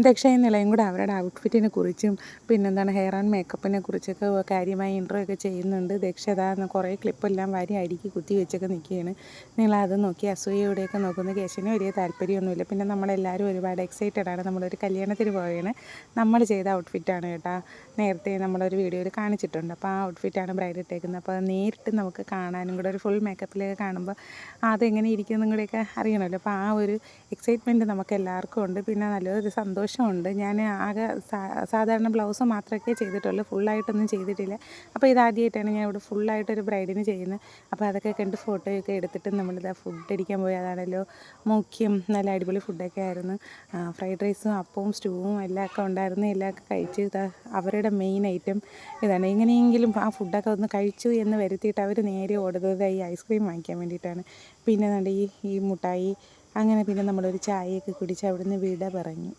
ദക്ഷയും നിലയും കൂടെ അവരുടെ ഔട്ട്ഫിറ്റിനെ കുറിച്ചും പിന്നെന്താണ് ഹെയർ ആൻഡ് മേക്കപ്പിനെ കുറിച്ചൊക്കെ കാര്യമായി ഇൻട്രോ ഒക്കെ ചെയ്യുന്നുണ്ട്. ദക്ഷ കുറേ ക്ലിപ്പെല്ലാം വാരി അടുക്കി കുത്തി വെച്ചൊക്കെ നിൽക്കുകയാണ്. നിങ്ങളത് നോക്കി അസൂയയോടെയൊക്കെ നോക്കുന്ന കേശിന് വലിയ താല്പര്യമൊന്നുമില്ല. പിന്നെ നമ്മളെല്ലാവരും ഒരുപാട് എക്സൈറ്റഡ് ആണ്. നമ്മളൊരു കല്യാണത്തിന് പോവുകയാണ്. നമ്മൾ ചെയ്ത ഔട്ട്ഫിറ്റാണ് കേട്ടോ. നേരത്തെ നമ്മളൊരു വീഡിയോയിൽ കാണിച്ചിട്ടുണ്ട്. അപ്പോൾ ആ ഔട്ട്ഫിറ്റാണ് ബ്രൈഡ് ഇട്ടേക്കുന്നത്. അപ്പോൾ അത് നേരിട്ട് നമുക്ക് കാണാനും കൂടെ ഒരു ഫുൾ മേക്കപ്പിലൊക്കെ കാണുമ്പോൾ അതെങ്ങനെ ഇരിക്കുമെന്നും കൂടെയൊക്കെ അറിയണമല്ലോ. അപ്പോൾ ആ ഒരു എക്സൈറ്റ്മെൻറ്റ് നമുക്ക് എല്ലാവർക്കും ഉണ്ട്. പിന്നെ നല്ലൊരു സന്തോഷമുണ്ട്. ഞാൻ ആകെ സാധാരണ ബ്ലൗസ് മാത്രമേ ചെയ്തിട്ടുള്ളൂ, ഫുള്ളായിട്ടൊന്നും ചെയ്തിട്ടില്ല. അപ്പോൾ ഇതാദ്യമായിട്ടാണ് ഞാൻ ഇവിടെ ഫുള്ളായിട്ടൊരു ബ്രൈഡിന് ചെയ്യുന്നത്. അപ്പോൾ അതൊക്കെ കണ്ട് ഫോട്ടോയൊക്കെ എടുത്തിട്ട് നമ്മളിതാ ഫുഡ് അടിക്കാൻ പോയി. അതാണല്ലോ മുഖ്യം. നല്ല അടിപൊളി ഫുഡൊക്കെ ആയിരുന്നു. ഫ്രൈഡ് റൈസും അപ്പവും സ്റ്റൂവും എല്ലാം ഒക്കെ ഉണ്ടായിരുന്നു. എല്ലാമൊക്കെ കഴിച്ച് അവരുടെ മെയിൻ ഐറ്റം ഇതാണ്. എങ്ങനെയെങ്കിലും ആ ഫുഡൊക്കെ ഒന്ന് കഴിച്ചു എന്ന് വരുത്തിയിട്ട് അവർ നേരെ ഓടുന്നത് ഈ ഐസ്ക്രീം വാങ്ങിക്കാൻ വേണ്ടിയിട്ടാണ്. പിന്നെ ഈ മുട്ടായി അങ്ങനെ പിന്നെ നമ്മളൊരു ചായയൊക്കെ കുടിച്ച് അവിടുന്ന് വിട പറഞ്ഞു.